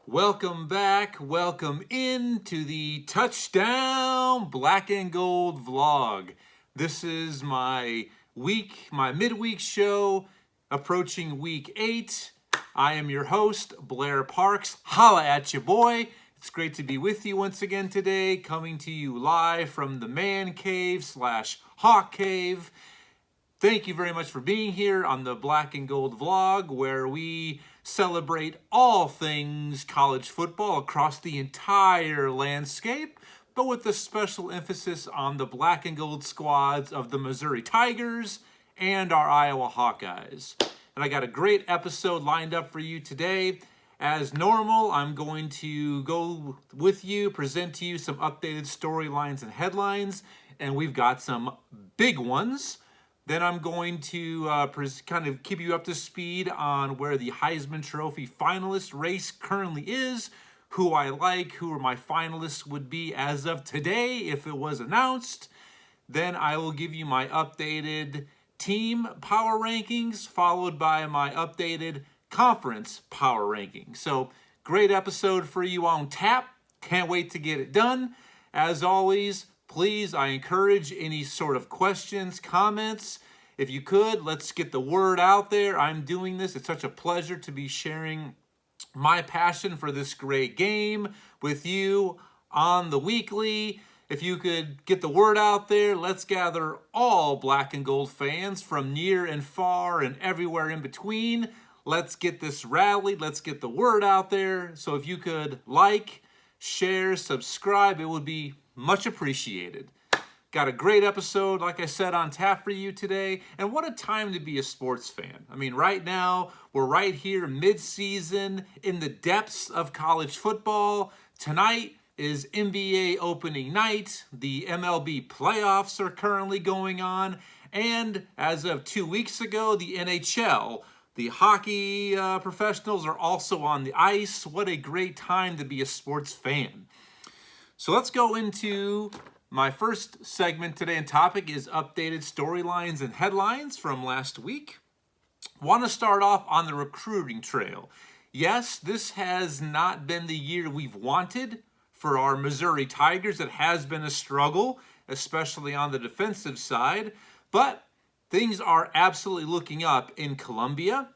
Welcome back, welcome in to the Touchdown Black and Gold vlog. This is my midweek show, approaching week 8. I am your host, Blair Parks. Holla at you, boy. It's great to be with you once again today, coming to you live from the man cave / hawk cave. Thank you very much for being here on the Black and Gold vlog, where we celebrate all things college football across the entire landscape, but with a special emphasis on the black and gold squads of the Missouri Tigers and our Iowa Hawkeyes. And I got a great episode lined up for you today. As normal, I'm going to go with you, present to you some updated storylines and headlines, and we've got some big ones. Then I'm going to kind of keep you up to speed on where the Heisman Trophy finalist race currently is, who I like, who my finalists would be as of today if it was announced. Then I will give you my updated team power rankings, followed by my updated conference power rankings. So, great episode for you on tap. Can't wait to get it done. As always, please, I encourage any sort of questions, comments. If you could, let's get the word out there. I'm doing this. It's such a pleasure to be sharing my passion for this great game with you on the weekly. If you could get the word out there, let's gather all black and gold fans from near and far and everywhere in between. Let's get this rallied. Let's get the word out there. So if you could like, share, subscribe, it would be much appreciated. Got a great episode, like I said, on tap for you today. And what a time to be a sports fan. I mean, right now, we're right here mid-season in the depths of college football. Tonight is NBA opening night. The MLB playoffs are currently going on. And as of 2 weeks ago, the NHL, the hockey professionals, are also on the ice. What a great time to be a sports fan. So let's go into my first segment today, and topic is updated storylines and headlines from last week. Want to start off on the recruiting trail. Yes, this has not been the year we've wanted for our Missouri Tigers. It has been a struggle, especially on the defensive side, but things are absolutely looking up in Columbia.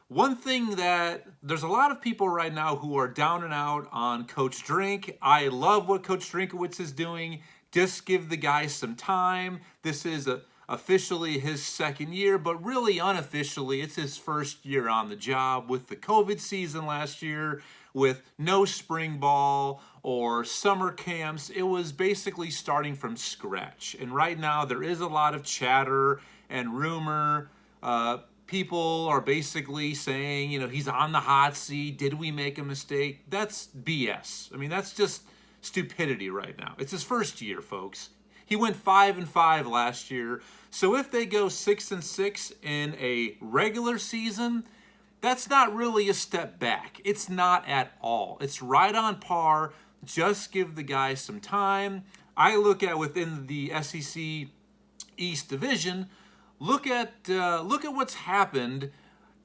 One thing that there's a lot of people right now who are down and out on Coach Drink. I love what Coach Drinkowitz is doing. Just give the guy some time. This is officially his second year, but really unofficially, it's his first year on the job with the COVID season last year, with no spring ball or summer camps. It was basically starting from scratch. And right now, there is a lot of chatter and rumor. People are basically saying, he's on the hot seat. Did we make a mistake? That's BS. I mean, that's just stupidity right now. It's his first year, folks. He went 5-5 last year. So if they go 6-6 in a regular season, that's not really a step back. It's not at all. It's right on par. Just give the guy some time. I look at within the SEC East Division, look at what's happened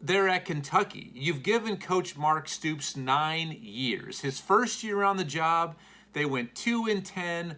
there at Kentucky. You've given Coach Mark Stoops 9 years. His first year on the job, they went 2-10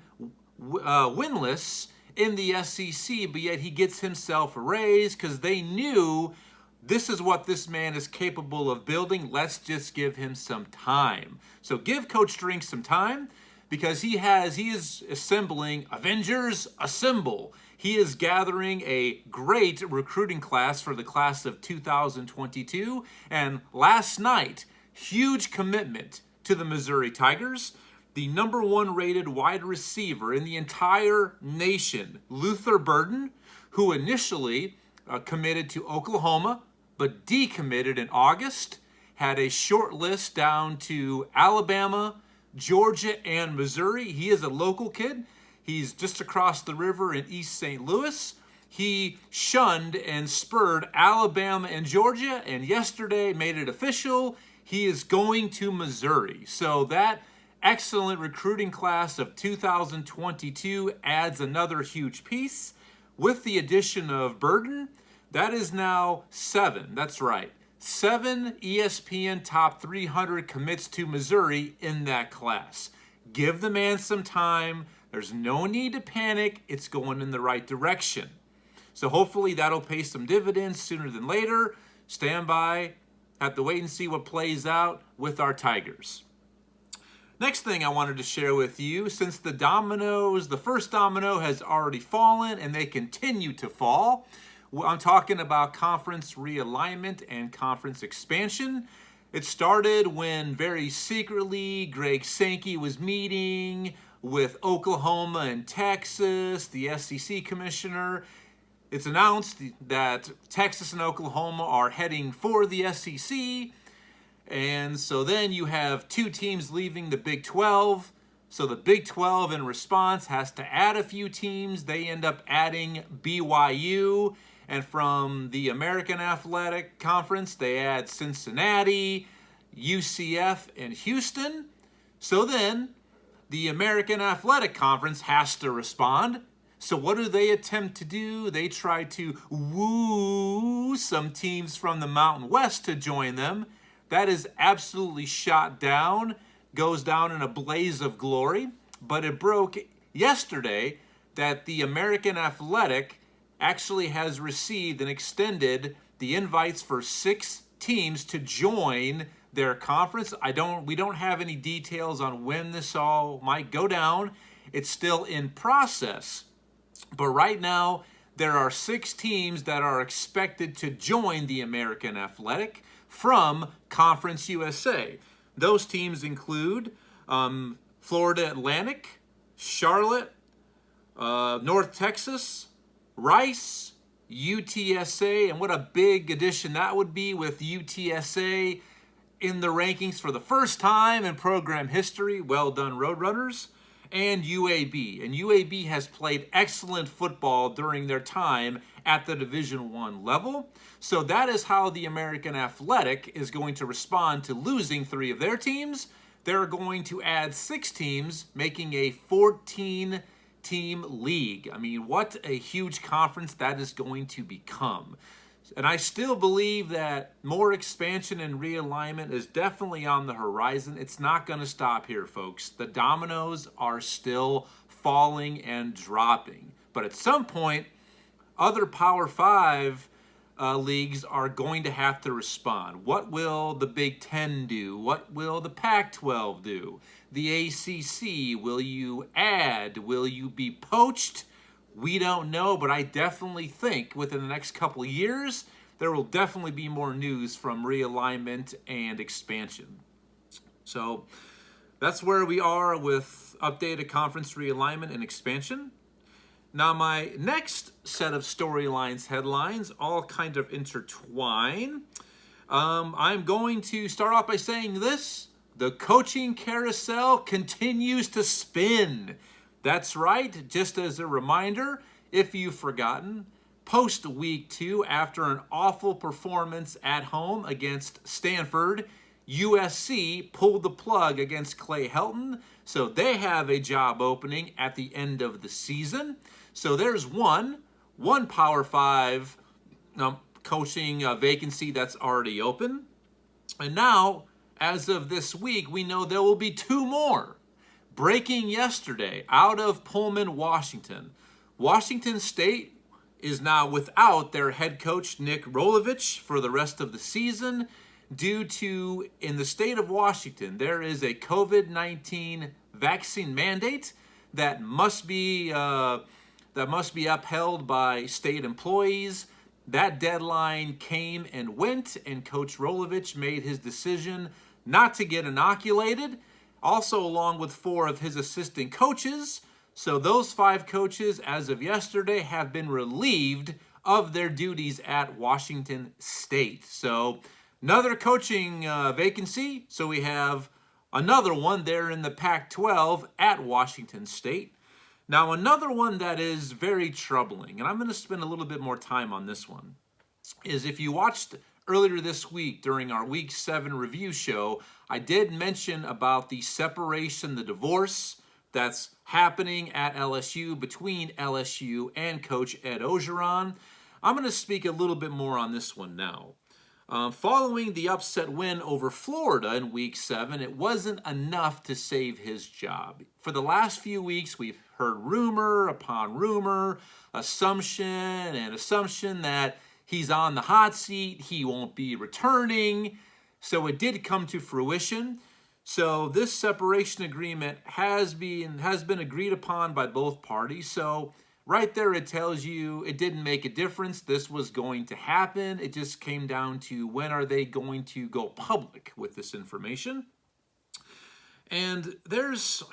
winless in the SEC, but yet he gets himself a raise because they knew this is what this man is capable of building. Let's just give him some time. So give Coach Drink some time, because he is assembling Avengers Assemble. He is gathering a great recruiting class for the class of 2022. And last night, huge commitment to the Missouri Tigers. The number 1 rated wide receiver in the entire nation, Luther Burton, who initially committed to Oklahoma, but decommitted in August, had a short list down to Alabama, Georgia, and Missouri. He is a local kid. He's just across the river in East St. Louis. He shunned and spurred Alabama and Georgia, and yesterday made it official. He is going to Missouri. So that excellent recruiting class of 2022 adds another huge piece. With the addition of Burton, that is now 7. That's right. 7 ESPN Top 300 commits to Missouri in that class. Give the man some time. There's no need to panic. It's going in the right direction. So hopefully that'll pay some dividends sooner than later. Stand by. Have to wait and see what plays out with our Tigers. Next thing I wanted to share with you, since the first domino has already fallen and they continue to fall, I'm talking about conference realignment and conference expansion. It started when very secretly Greg Sankey was meeting with Oklahoma and Texas, the SEC commissioner. It's announced that Texas and Oklahoma are heading for the SEC. And so then you have two teams leaving the Big 12. So the Big 12 in response has to add a few teams. They end up adding BYU. And from the American Athletic Conference, they add Cincinnati, UCF, and Houston. So then the American Athletic Conference has to respond. So what do they attempt to do? They try to woo some teams from the Mountain West to join them. That is absolutely shot down, goes down in a blaze of glory. But it broke yesterday that the American Athletic actually has received and extended the invites for 6 teams to join their conference. We don't have any details on when this all might go down. It's still in process. But right now, there are 6 teams that are expected to join the American Athletic from Conference USA. Those teams include Florida Atlantic, Charlotte, North Texas, Rice, UTSA, and what a big addition that would be with UTSA in the rankings for the first time in program history. Well done, Roadrunners. And UAB. And UAB has played excellent football during their time at the Division I level. So that is how the American Athletic is going to respond to losing 3 of their teams. They're going to add 6 teams, making a 14-team league. I mean, what a huge conference that is going to become. And I still believe that more expansion and realignment is definitely on the horizon. It's not going to stop here, folks. The dominoes are still falling and dropping. But at some point, other Power 5 leagues are going to have to respond. What will the Big Ten do? What will the Pac-12 do? The ACC, will you add? Will you be poached? We don't know, but I definitely think within the next couple of years, there will definitely be more news from realignment and expansion. So that's where we are with updated conference realignment and expansion. Now, my next set of storylines, headlines, all kind of intertwine. I'm going to start off by saying this: the coaching carousel continues to spin. That's right. Just as a reminder, if you've forgotten, post week 2, after an awful performance at home against Stanford, USC pulled the plug against Clay Helton. So they have a job opening at the end of the season. So there's one Power 5 coaching vacancy that's already open. And now, as of this week, we know there will be 2 more. Breaking yesterday out of Pullman, Washington. Washington State is now without their head coach, Nick Rolovich, for the rest of the season due to, in the state of Washington, there is a COVID-19 vaccine mandate that must be upheld by state employees. That deadline came and went, and Coach Rolovich made his decision not to get inoculated, also along with 4 of his assistant coaches. So those 5 coaches, as of yesterday, have been relieved of their duties at Washington State. So another coaching vacancy. So we have another one there in the Pac-12 at Washington State. Now, another one that is very troubling, and I'm going to spend a little bit more time on this one, is if you watched earlier this week during our Week 7 review show, I did mention about the separation, the divorce that's happening at LSU between LSU and Coach Ed Orgeron. I'm going to speak a little bit more on this one now. Following the upset win over Florida in Week 7, it wasn't enough to save his job. For the last few weeks, we've heard rumor upon rumor, assumption and assumption that he's on the hot seat, he won't be returning. So it did come to fruition. So this separation agreement has been agreed upon by both parties. So right there, it tells you it didn't make a difference. This was going to happen. It just came down to when are they going to go public with this information. And there's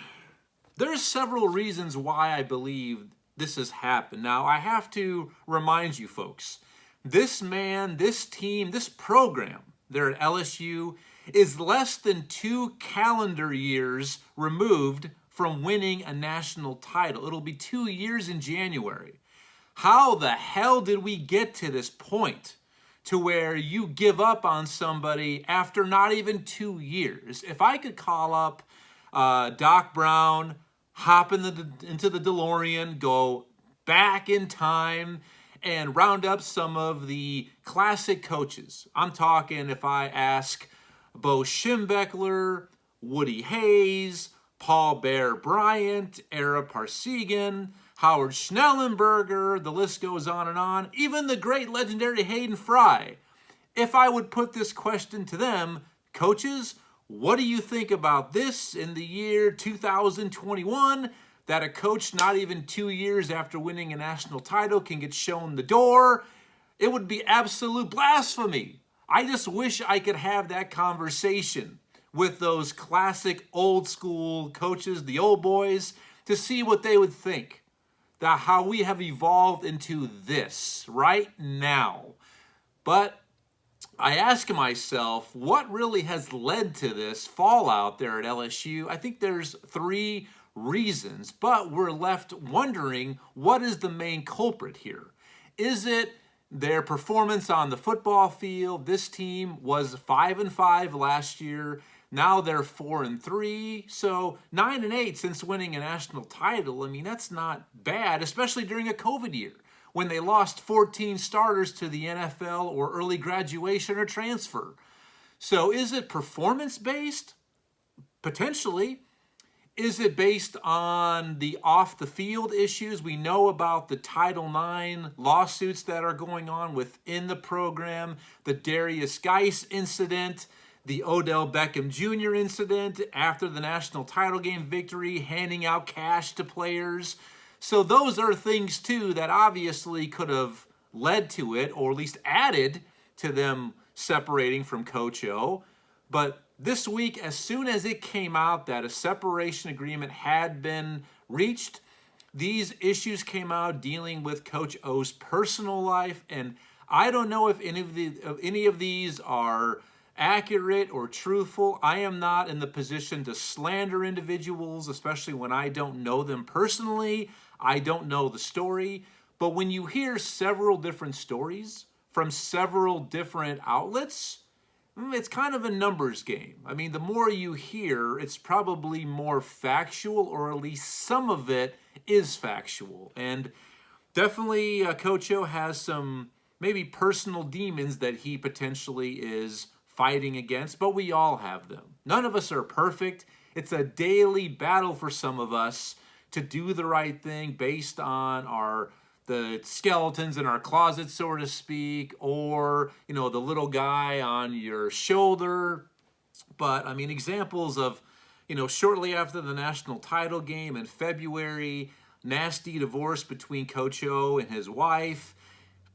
several reasons why I believe this has happened. Now, I have to remind you folks, this man, this team, this program there at LSU is less than 2 calendar years removed from winning a national title. It'll be 2 years in January. How the hell did we get to this point to where you give up on somebody after not even 2 years? If I could call up Doc Brown, hop into the DeLorean, go back in time, and round up some of the classic coaches. I'm talking if I ask Bo Schembechler, Woody Hayes, Paul Bear Bryant, Ara Parsegan, Howard Schnellenberger, the list goes on and on, even the great legendary Hayden Fry. If I would put this question to them, coaches, what do you think about this in the year 2021, that a coach not even 2 years after winning a national title can get shown the door? It would be absolute blasphemy. I just wish I could have that conversation with those classic old school coaches, the old boys, to see what they would think. That how we have evolved into this right now. But I ask myself, what really has led to this fallout there at LSU? I think there's 3 reasons, but we're left wondering, what is the main culprit here? Is it their performance on the football field? This team was 5-5 last year. Now they're 4-3. So 9-8 since winning a national title. I mean, that's not bad, especially during a COVID year when they lost 14 starters to the NFL or early graduation or transfer. So is it performance-based? Potentially. Is it based on the off-the-field issues? We know about the Title IX lawsuits that are going on within the program, the Darius Geis incident, the Odell Beckham Jr. incident after the national title game victory, handing out cash to players. So those are things, too, that obviously could have led to it, or at least added to them separating from Coach O. But this week, as soon as it came out that a separation agreement had been reached, these issues came out dealing with Coach O's personal life. And I don't know if any of these are accurate or truthful. I am not in the position to slander individuals, especially when I don't know them personally. I don't know the story. But when you hear several different stories from several different outlets, it's kind of a numbers game. I mean, the more you hear, it's probably more factual, or at least some of it is factual. And definitely Coach O has some maybe personal demons that he potentially is fighting against, but we all have them. None of us are perfect. It's a daily battle for some of us to do the right thing based on the skeletons in our closet, so to speak, or, the little guy on your shoulder. But, I mean, examples of, shortly after the national title game in February, nasty divorce between Coach O and his wife.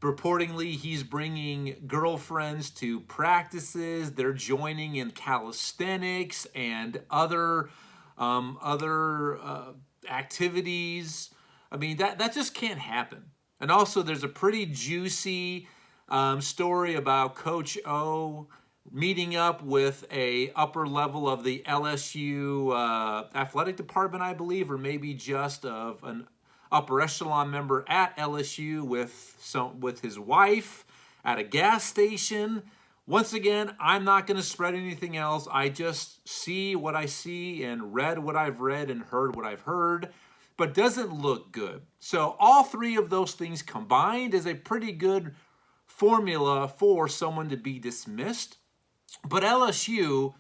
Reportedly, he's bringing girlfriends to practices. They're joining in calisthenics and other activities. I mean, that just can't happen. And also, there's a pretty juicy story about Coach O meeting up with a upper level of the LSU athletic department, I believe, or maybe just of an upper echelon member at LSU with his wife at a gas station. Once again, I'm not going to spread anything else. I just see what I see and read what I've read and heard what I've heard, but doesn't look good. So all 3 of those things combined is a pretty good formula for someone to be dismissed. But LSU,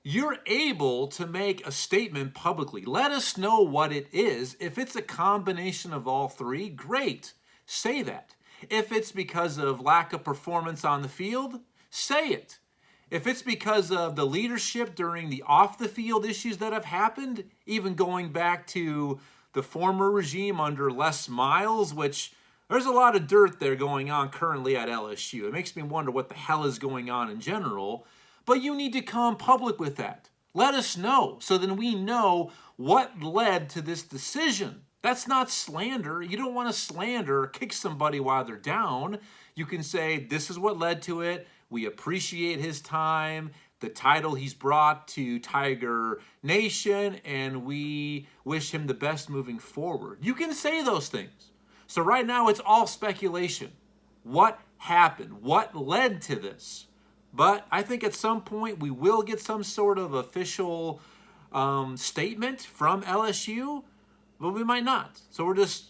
you're able to make a statement publicly. Let us know what it is. If it's a combination of all three, great. Say that. If it's because of lack of performance on the field, say it. If it's because of the leadership during the off-the-field issues that have happened, even going back to the former regime under Les Miles, which there's a lot of dirt there going on currently at LSU. It makes me wonder what the hell is going on in general. But you need to come public with that. Let us know so then we know what led to this decision. That's not slander. You don't want to slander or kick somebody while they're down. You can say, this is what led to it. We appreciate his time, the title he's brought to Tiger Nation, and we wish him the best moving forward. You can say those things. So right now it's all speculation. What happened? What led to this? But I think at some point we will get some sort of official statement from LSU, but we might not. So we're just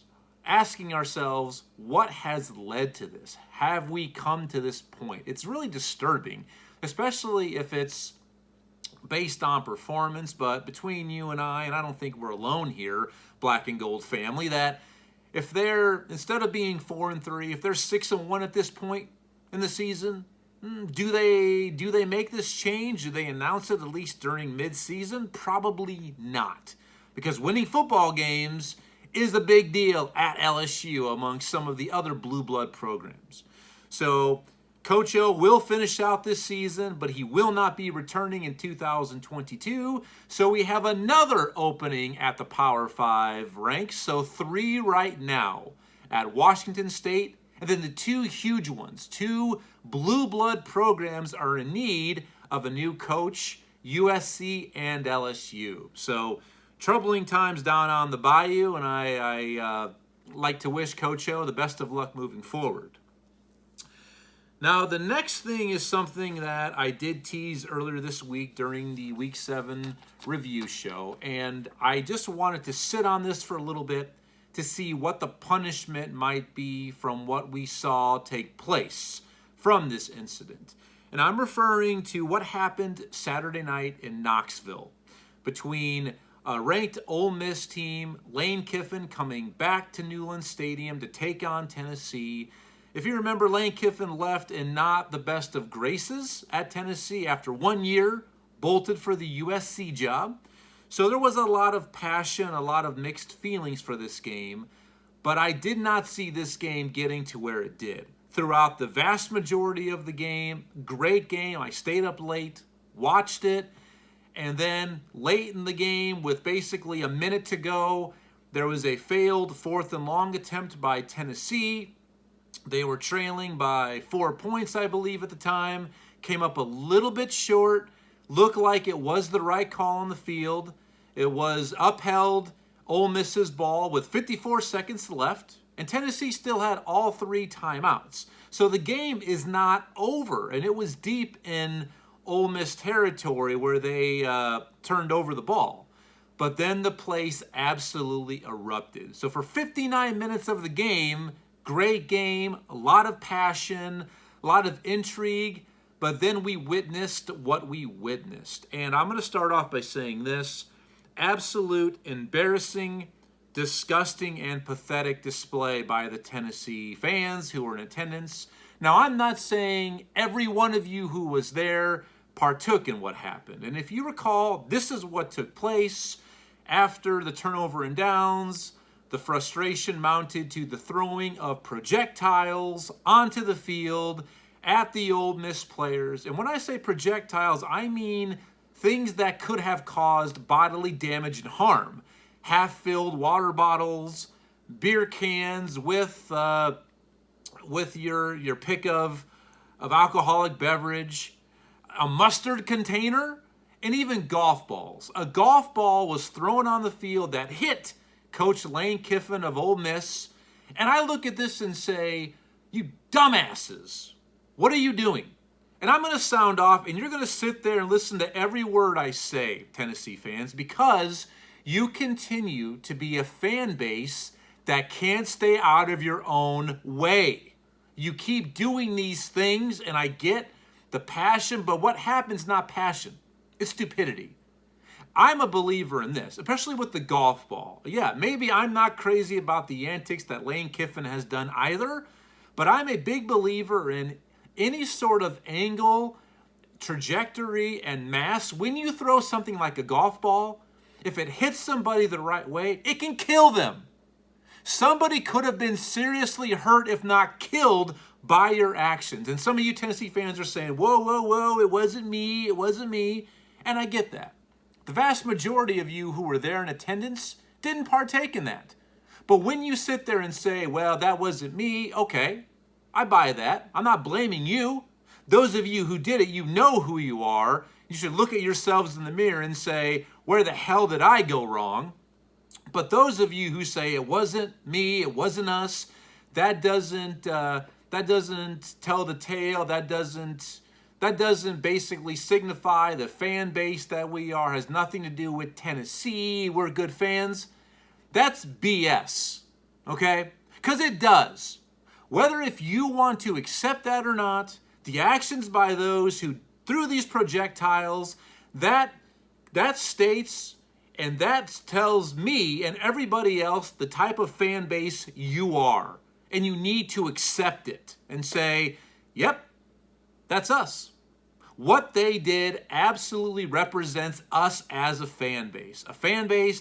asking ourselves, what has led to this? Have we come to this point? It's really disturbing, especially if it's based on performance. But between you and I don't think we're alone here, Black and Gold family, that if they're, instead of being 4-3, if they're 6-1 at this point in the season, do they make this change? Do they announce it at least during midseason? Probably not, because winning football games is a big deal at LSU among some of the other blue blood programs. So Coach O will finish out this season, but he will not be returning in 2022. So we have another opening at the Power 5 ranks. So 3 right now at Washington State. And then the 2 huge ones, 2 blue blood programs are in need of a new coach, USC and LSU. So troubling times down on the bayou, and I like to wish Coach O the best of luck moving forward. Now, the next thing is something that I did tease earlier this week during the Week 7 review show, and I just wanted to sit on this for a little bit to see what the punishment might be from what we saw take place from this incident. And I'm referring to what happened Saturday night in Knoxville between a ranked Ole Miss team, Lane Kiffin, coming back to Neyland Stadium to take on Tennessee. If you remember, Lane Kiffin left in not the best of graces at Tennessee after 1 year, bolted for the USC job. So there was a lot of passion, a lot of mixed feelings for this game, but I did not see this game getting to where it did. Throughout the vast majority of the game, great game. I stayed up late, watched it, and then late in the game, with basically a minute to go, there was a failed 4th and long attempt by Tennessee. They were trailing by 4 points, I believe, at the time. Came up a little bit short. Looked like it was the right call on the field. It was upheld, Ole Miss's ball with 54 seconds left, and Tennessee still had all 3 timeouts. So the game is not over, and it was deep in Ole Miss territory where they turned over the ball. But then the place absolutely erupted. So for 59 minutes of the game, great game, a lot of passion, a lot of intrigue, but then we witnessed what we witnessed. And I'm going to start off by saying this: absolute embarrassing, disgusting, and pathetic display by the Tennessee fans who were in attendance. Now, I'm not saying every one of you who was there partook in what happened. And if you recall, this is what took place after the turnover and downs. The frustration mounted to the throwing of projectiles onto the field at the Ole Miss players. And when I say projectiles, I mean things that could have caused bodily damage and harm. Half-filled water bottles, beer cans with your pick of alcoholic beverage, a mustard container, and even golf balls. A golf ball was thrown on the field that hit Coach Lane Kiffin of Ole Miss. And I look at this and say, you dumbasses, what are you doing? And I'm going to sound off, and you're going to sit there and listen to every word I say, Tennessee fans, because you continue to be a fan base that can't stay out of your own way. You keep doing these things, and I get the passion, but what happens not passion? It's stupidity. I'm a believer in this, especially with the golf ball. Yeah, maybe I'm not crazy about the antics that Lane Kiffin has done either, but I'm a big believer in any sort of angle, trajectory, and mass. When you throw something like a golf ball, if it hits somebody the right way, it can kill them. Somebody could have been seriously hurt, if not killed, by your actions. And some of you Tennessee fans are saying, whoa, whoa, whoa, it wasn't me, it wasn't me. And I get that. The vast majority of you who were there in attendance didn't partake in that. But when you sit there and say, well, that wasn't me, okay, I buy that. I'm not blaming you. Those of you who did it, you know who you are. You should look at yourselves in the mirror and say, where the hell did I go wrong? But those of you who say it wasn't me, it wasn't us, that doesn't tell the tale. That doesn't basically signify the fan base that we are. Has nothing to do with Tennessee. We're good fans. That's BS. Okay? Because it does. Whether if you want to accept that or not, the actions by those who threw these projectiles, that states and that tells me and everybody else the type of fan base you are. And you need to accept it and say, yep, that's us. What they did absolutely represents us as a fan base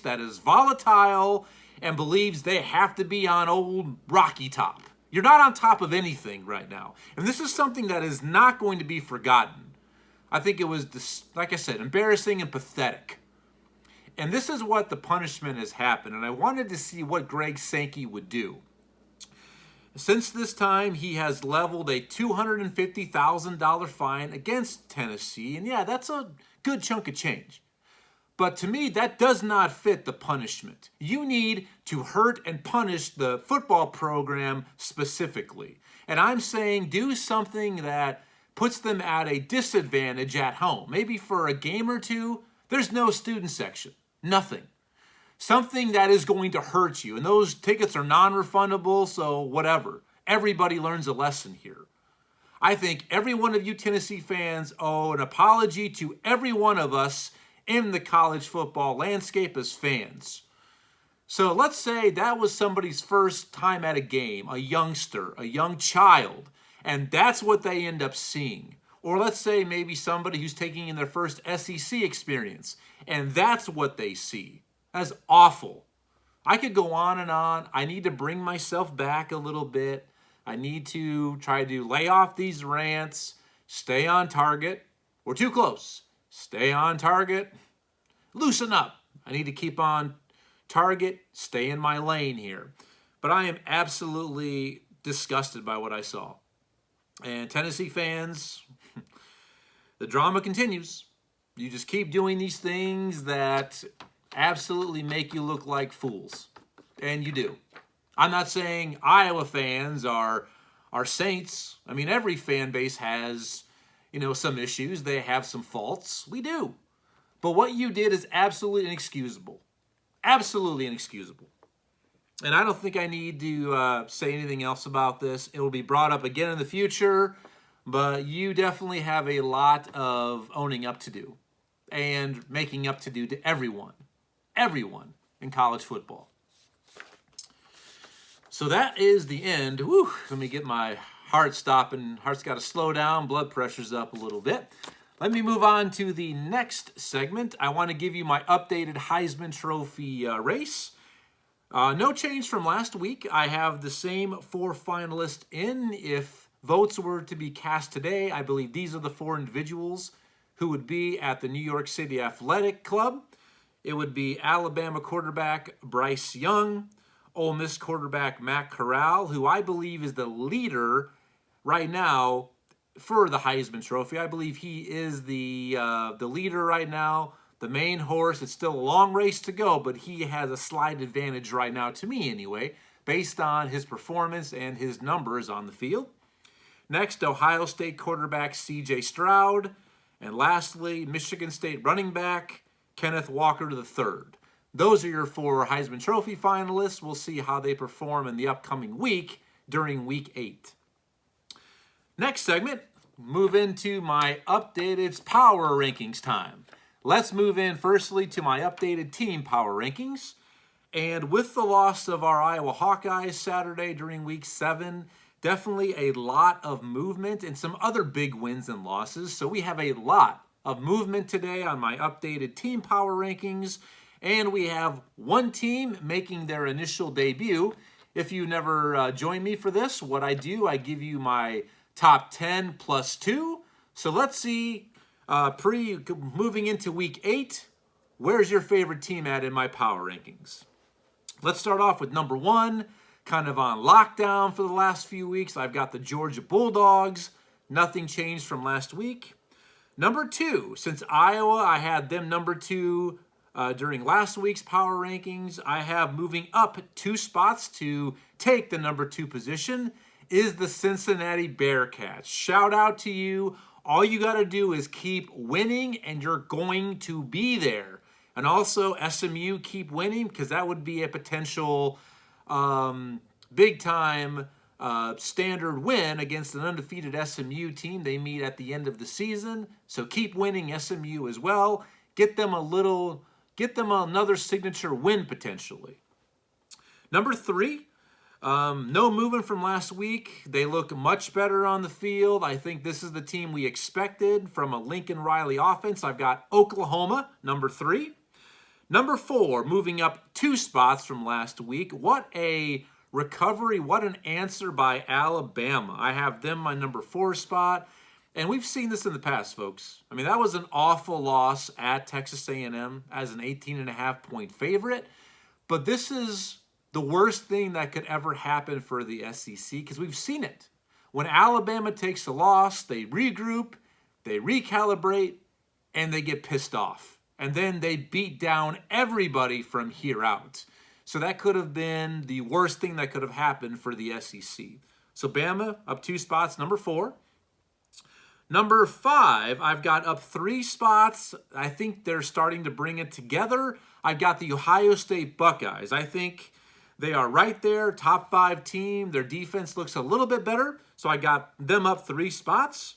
that is volatile and believes they have to be on old Rocky Top. You're not on top of anything right now. And this is something that is not going to be forgotten. I think it was, like I said, embarrassing and pathetic. And this is what the punishment has happened. And I wanted to see what Greg Sankey would do. Since this time, he has leveled a $250,000 fine against Tennessee. And yeah, that's a good chunk of change. But to me, that does not fit the punishment. You need to hurt and punish the football program specifically. And I'm saying do something that puts them at a disadvantage at home. Maybe for a game or two, there's no student section. Nothing. Something that is going to hurt you. And those tickets are non-refundable, so whatever. Everybody learns a lesson here. I think every one of you Tennessee fans owe an apology to every one of us in the college football landscape as fans. So let's say that was somebody's first time at a game, a youngster, a young child, and that's what they end up seeing. Or let's say maybe somebody who's taking in their first SEC experience, and that's what they see. That's awful. I could go on and on. I need to bring myself back a little bit. I need to try to lay off these rants, stay on target. We're too close. Stay on target. Loosen up. I need to keep on target, stay in my lane here. But I am absolutely disgusted by what I saw. And Tennessee fans, the drama continues. You just keep doing these things that absolutely make you look like fools. And you do. I'm not saying Iowa fans are saints. I mean, every fan base has, some issues. They have some faults. We do. But what you did is absolutely inexcusable. Absolutely inexcusable. And I don't think I need to say anything else about this. It will be brought up again in the future. But you definitely have a lot of owning up to do. And making up to do to everyone. Everyone in college football. So that is the end. Whew, let me get my heart stopping. Heart's got to slow down. Blood pressure's up a little bit. Let me move on to the next segment. I want to give you my updated Heisman Trophy race. No change from last week. I have the same 4 finalists in. If votes were to be cast today, I believe these are the 4 individuals who would be at the New York City Athletic Club. It would be Alabama quarterback Bryce Young, Ole Miss quarterback Matt Corral, who I believe is the leader right now for the Heisman Trophy. I believe he is the leader right now, the main horse. It's still a long race to go, but he has a slight advantage right now, to me anyway, based on his performance and his numbers on the field. Next, Ohio State quarterback C.J. Stroud. And lastly, Michigan State running back Kenneth Walker III. Those are your 4 Heisman Trophy finalists. We'll see how they perform in the upcoming week during Week 8. Next segment, move into my updated power rankings time. Let's move in firstly to my updated team power rankings. And with the loss of our Iowa Hawkeyes Saturday during week 7, definitely a lot of movement and some other big wins and losses. So we have a lot of movement today on my updated team power rankings. And we have one team making their initial debut. If you never joined me for this, what I do, I give you my top 10 plus 2. So let's see, moving into week 8, where's your favorite team at in my power rankings? Let's start off with number 1, kind of on lockdown for the last few weeks. I've got the Georgia Bulldogs. Nothing changed from last week. Number 2, since Iowa, I had them number 2 during last week's power rankings. I have moving up 2 spots to take the number 2 position is the Cincinnati Bearcats. Shout out to you. All you got to do is keep winning and you're going to be there. And also SMU, keep winning, because that would be a potential big-time standard win against an undefeated SMU team. They meet at the end of the season. So keep winning SMU as well. Get them another signature win potentially. Number 3, no movement from last week. They look much better on the field. I think this is the team we expected from a Lincoln Riley offense. I've got Oklahoma, number 3. Number 4, moving up 2 spots from last week. What a recovery, what an answer by Alabama. I have them my number 4 spot. And we've seen this in the past, folks. I mean, that was an awful loss at Texas A&M as an 18.5-point favorite. But this is the worst thing that could ever happen for the SEC, because we've seen it. When Alabama takes a loss, they regroup, they recalibrate, and they get pissed off. And then they beat down everybody from here out. So that could have been the worst thing that could have happened for the SEC. So Bama up 2 spots, number 4. Number 5, I've got up 3 spots. I think they're starting to bring it together. I've got the Ohio State Buckeyes. I think they are right there, top 5 team. Their defense looks a little bit better, so I got them up 3 spots.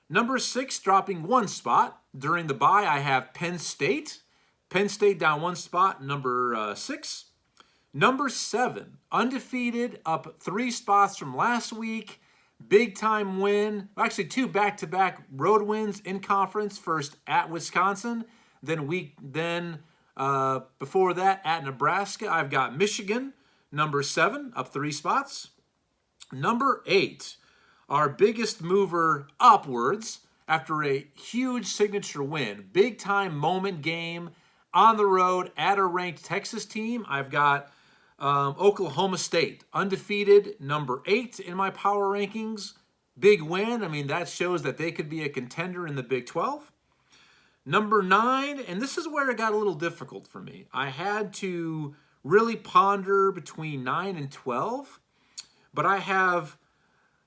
Number 6, dropping 1 spot. During the bye, I have Penn State. Penn State down 1 spot, number 6. Number 7, undefeated, up 3 spots from last week. Big time win. Actually, 2 back-to-back road wins in conference. First at Wisconsin, then before that at Nebraska. I've got Michigan, number 7, up 3 spots. Number 8, our biggest mover upwards after a huge signature win. Big time moment game on the road at a ranked Texas team. I've got Oklahoma State, undefeated, number 8 in my power rankings. Big win. I mean, that shows that they could be a contender in the Big 12. Number 9, and this is where it got a little difficult for me. I had to really ponder between 9 and 12, but I have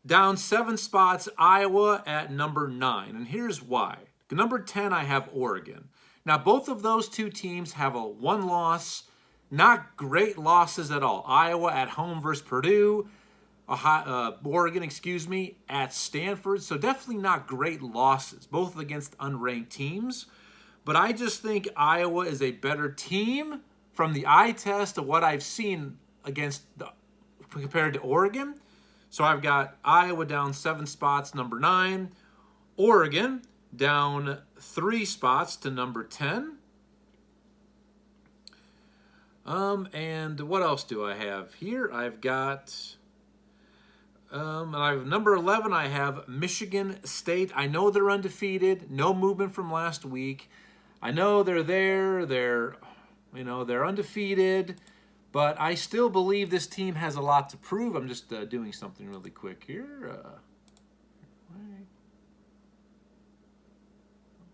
down 7 spots Iowa at number 9, and here's why. Number 10, I have Oregon. Now, both of those 2 teams have a 1 loss. Not great losses at all. Iowa at home versus Purdue. Oregon, at Stanford. So definitely not great losses, both against unranked teams. But I just think Iowa is a better team from the eye test of what I've seen compared to Oregon. So I've got Iowa down 7 spots, number 9. Oregon down 3 spots to number 10. And what else do I have here? I've got, number 11, I have Michigan State. I know they're undefeated, no movement from last week. I know they're there, they're undefeated, but I still believe this team has a lot to prove. I'm just doing something really quick here.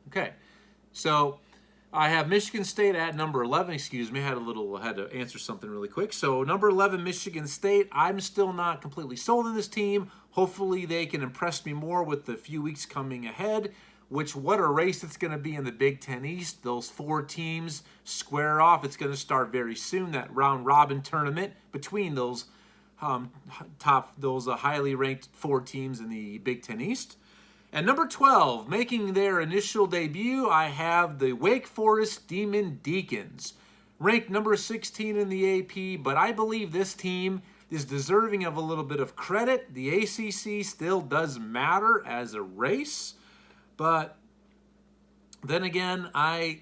Okay, so I have Michigan State at number 11. I had to answer something really quick. So number 11, Michigan State. I'm still not completely sold on this team. Hopefully they can impress me more with the few weeks coming ahead, what a race it's going to be in the Big Ten East. Those 4 teams square off. It's going to start very soon, that round-robin tournament between those those highly ranked 4 teams in the Big Ten East. And number 12, making their initial debut, I have the Wake Forest Demon Deacons, ranked number 16 in the AP, but I believe this team is deserving of a little bit of credit. The ACC still does matter as a race, but then again, I've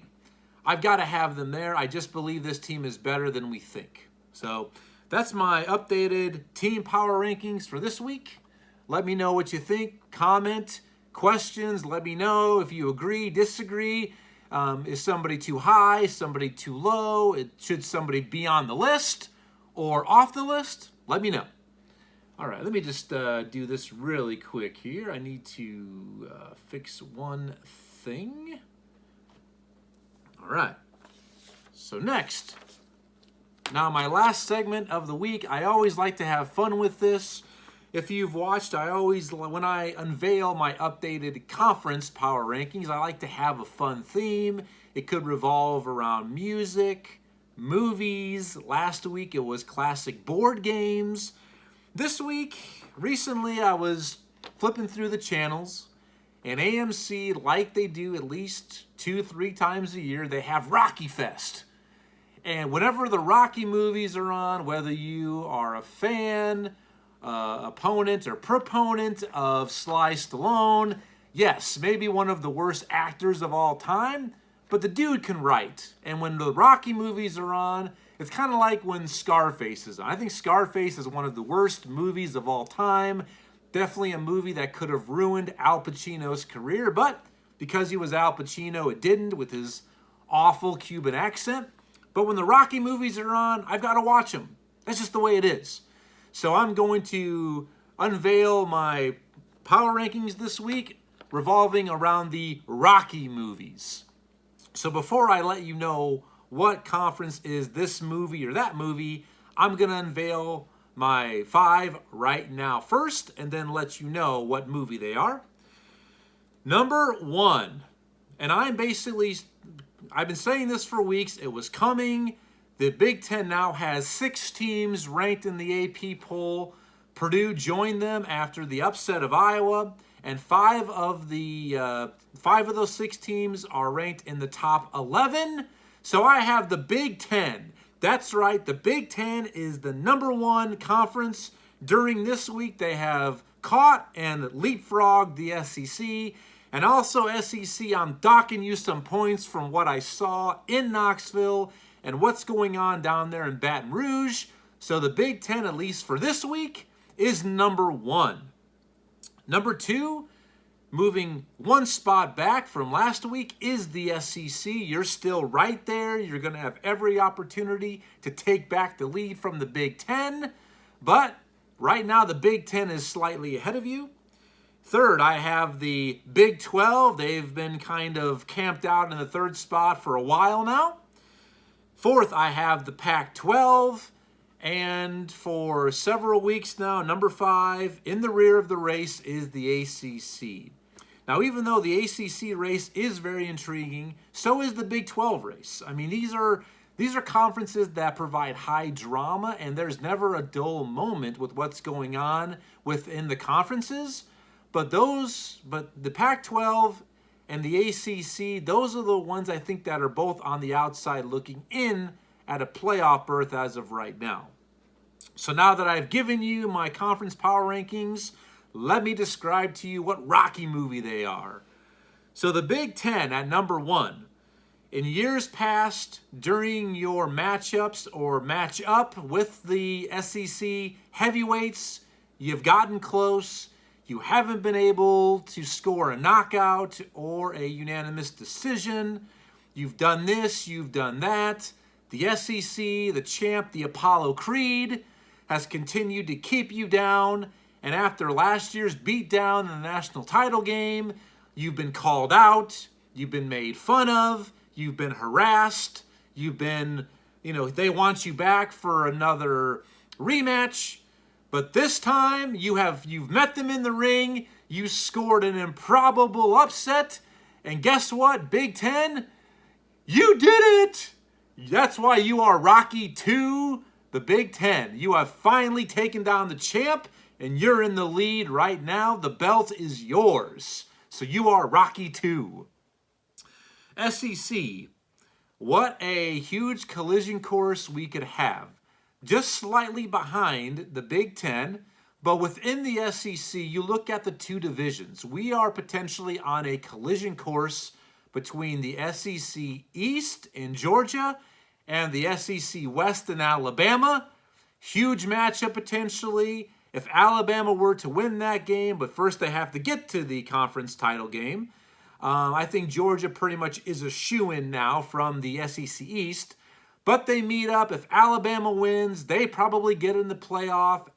got to have them there. I just believe this team is better than we think. So that's my updated team power rankings for this week. Let me know what you think. Comment, questions. Let me know if you agree, disagree. Is somebody too high? Somebody too low? Should somebody be on the list or off the list? Let me know. All right, let me just do this really quick here. I need to fix one thing. All right, so next. Now, my last segment of the week, I always like to have fun with this. If you've watched, when I unveil my updated conference power rankings, I like to have a fun theme. It could revolve around music, movies. Last week, it was classic board games. This week, recently, I was flipping through the channels, and AMC, like they do at least 2-3 times a year, they have Rocky Fest. And whenever the Rocky movies are on, whether you are a fan, opponent, or proponent of Sly Stallone, yes, maybe one of the worst actors of all time, but the dude can write. And when the Rocky movies are on, it's kind of like when Scarface is on. I think Scarface is one of the worst movies of all time. Definitely a movie that could have ruined Al Pacino's career, but because he was Al Pacino, it didn't with his awful Cuban accent. But when the Rocky movies are on, I've got to watch them. That's just the way it is. So I'm going to unveil my power rankings this week revolving around the Rocky movies. So before I let you know what conference is this movie or that movie, I'm going to unveil my 5 right now first and then let you know what movie they are. Number 1, and I've been saying this for weeks, it was coming. The Big Ten now has 6 teams ranked in the AP poll. Purdue joined them after the upset of Iowa, and 5 of those 6 teams are ranked in the top 11. So I have the Big Ten. That's right, the Big Ten is the number 1 conference. During this week, they have caught and leapfrogged the SEC. And also, SEC, I'm docking you some points from what I saw in Knoxville and what's going on down there in Baton Rouge. So the Big Ten, at least for this week, is number 1. Number 2, moving 1 spot back from last week, is the SEC. You're still right there. You're going to have every opportunity to take back the lead from the Big Ten. But right now, the Big Ten is slightly ahead of you. Third, I have the Big 12. They've been kind of camped out in the 3rd spot for a while now. Fourth, I have the Pac-12. And for several weeks now, number 5 in the rear of the race is the ACC. Now, even though the ACC race is very intriguing, so is the Big 12 race. I mean, these are conferences that provide high drama, and there's never a dull moment with what's going on within the conferences. But the Pac-12 and the ACC, those are the ones I think that are both on the outside looking in at a playoff berth as of right now. So now that I've given you my conference power rankings, let me describe to you what Rocky movie they are. So the Big Ten at number 1. In years past, during your matchups or match up with the SEC heavyweights, you've gotten close. You haven't been able to score a knockout or a unanimous decision. You've done this, you've done that. The SEC, the champ, the Apollo Creed, has continued to keep you down. And after last year's beatdown in the national title game, you've been called out, you've been made fun of, you've been harassed, you've been, they want you back for another rematch. But this time, you've met them in the ring, you scored an improbable upset, and guess what, Big Ten? You did it! That's why you are Rocky 2, the Big Ten. You have finally taken down the champ, and you're in the lead right now. The belt is yours. So you are Rocky 2. SEC. What a huge collision course we could have. Just slightly behind the Big Ten, but within the SEC, you look at the two divisions. We are potentially on a collision course between the SEC East in Georgia and the SEC West in Alabama. Huge matchup potentially. If Alabama were to win that game, but first they have to get to the conference title game, I think Georgia pretty much is a shoo-in now from the SEC East. But they meet up. If Alabama wins, they probably get in the playoff,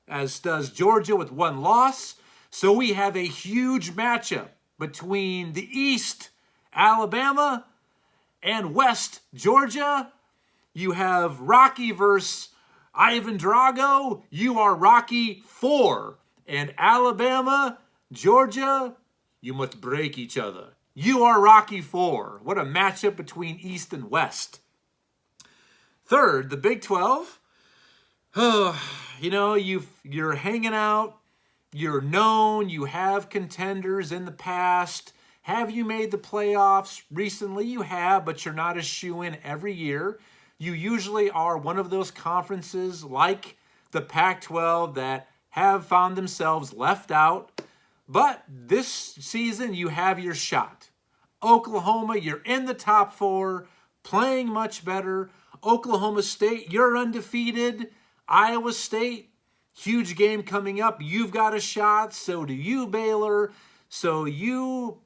as does Georgia with one loss. So we have a huge matchup between the East, Alabama, and West, Georgia. You have Rocky versus Ivan Drago. You are Rocky 4. And Alabama, Georgia, you must break each other. You are Rocky 4. What a matchup between East and West. Third, the Big 12. You're hanging out. You're known. You have contenders in the past. Have you made the playoffs recently? You have, but you're not a shoo-in every year. You usually are one of those conferences like the Pac-12 that have found themselves left out. But this season, you have your shot. Oklahoma, you're in the top 4, playing much better. Oklahoma State, you're undefeated. Iowa State, huge game coming up. You've got a shot. So do you, Baylor. So you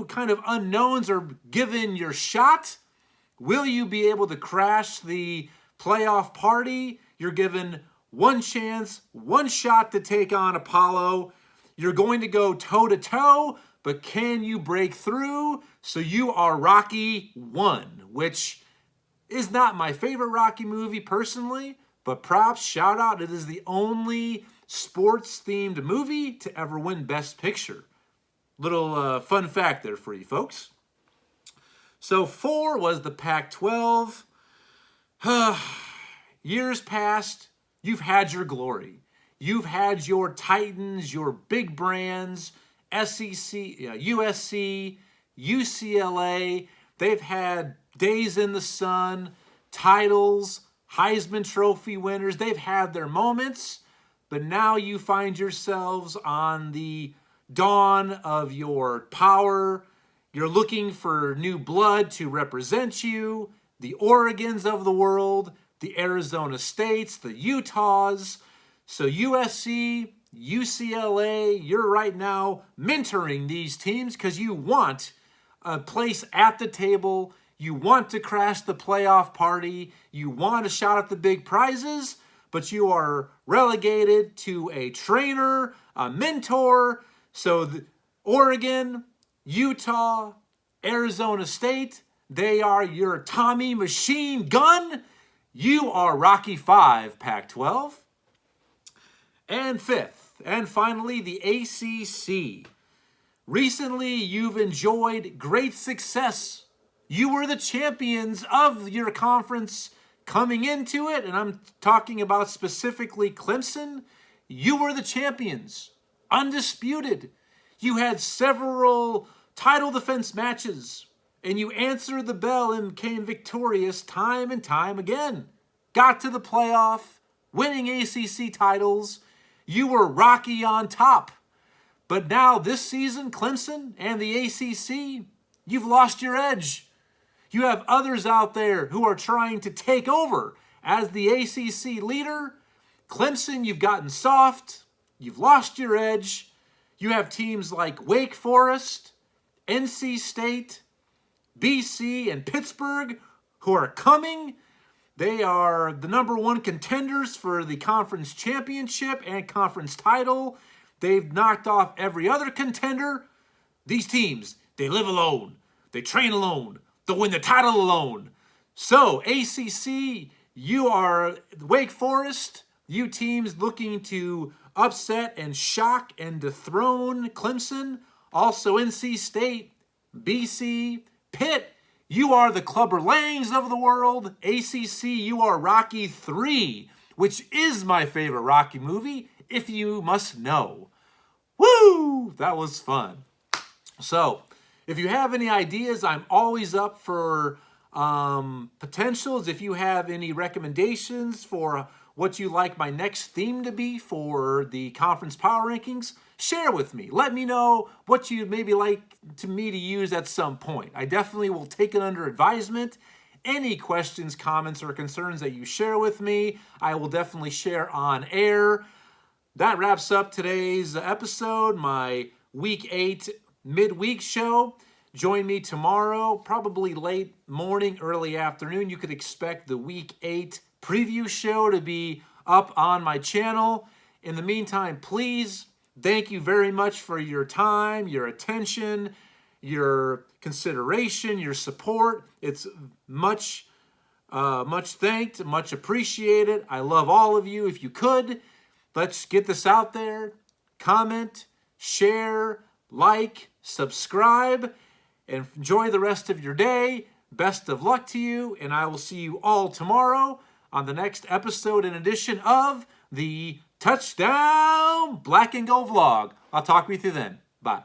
kind of unknowns are given your shot. Will you be able to crash the playoff party? You're given one chance, one shot to take on Apollo. You're going to go toe-to-toe, but can you break through? So you are Rocky 1, which is not my favorite Rocky movie personally, but props, shout out, it is the only sports-themed movie to ever win Best Picture. Little fun fact there for you folks. So 4 was the Pac-12. Years past, you've had your glory. You've had your Titans, your big brands, SEC, USC, UCLA. They've had days in the sun, titles, Heisman Trophy winners. They've had their moments, but now you find yourselves on the dawn of your power. You're looking for new blood to represent you, the Oregons of the world, the Arizona States, the Utahs. So USC, UCLA, you're right now mentoring these teams because you want a place at the table. You want to crash the playoff party. You want a shot at the big prizes, but you are relegated to a trainer, a mentor. So Oregon, Utah, Arizona State, they are your Tommy Machine Gun. You are Rocky 5, Pac-12. And 5th, and finally, the ACC. Recently, you've enjoyed great success. You were the champions of your conference coming into it, and I'm talking about specifically Clemson. You were the champions, undisputed. You had several title defense matches, and you answered the bell and came victorious time and time again. Got to the playoff, winning ACC titles. You were Rocky on top. But now this season, Clemson and the ACC, you've lost your edge. You have others out there who are trying to take over as the ACC leader. Clemson, you've gotten soft. You've lost your edge. You have teams like Wake Forest, NC State, BC, and Pittsburgh who are coming. They are the number 1 contenders for the conference championship and conference title. They've knocked off every other contender. These teams, they live alone. They train alone. They'll win the title alone. So, ACC, you are Wake Forest. You teams looking to upset and shock and dethrone Clemson. Also, NC State, BC, Pitt. You are the Clubber Langs of the world. ACC, you are Rocky 3, which is my favorite Rocky movie, if you must know. Woo! That was fun. So, if you have any ideas, I'm always up for potentials. If you have any recommendations for what you like my next theme to be for the conference power rankings, share with me. Let me know what you'd maybe like me to use at some point. I definitely will take it under advisement. Any questions, comments, or concerns that you share with me, I will definitely share on air. That wraps up today's episode, my Week 8 midweek show. Join me tomorrow, probably late morning, early afternoon. You could expect the Week 8 preview show to be up on my channel. In the meantime, please, thank you very much for your time, your attention, your consideration, your support. It's much thanked, much appreciated. I love all of you. If you could, let's get this out there. Comment, share, like, subscribe, and enjoy the rest of your day. Best of luck to you, and I will see you all tomorrow on the next episode and edition of the Touchdown Black and Gold Vlog. I'll talk with you then. Bye.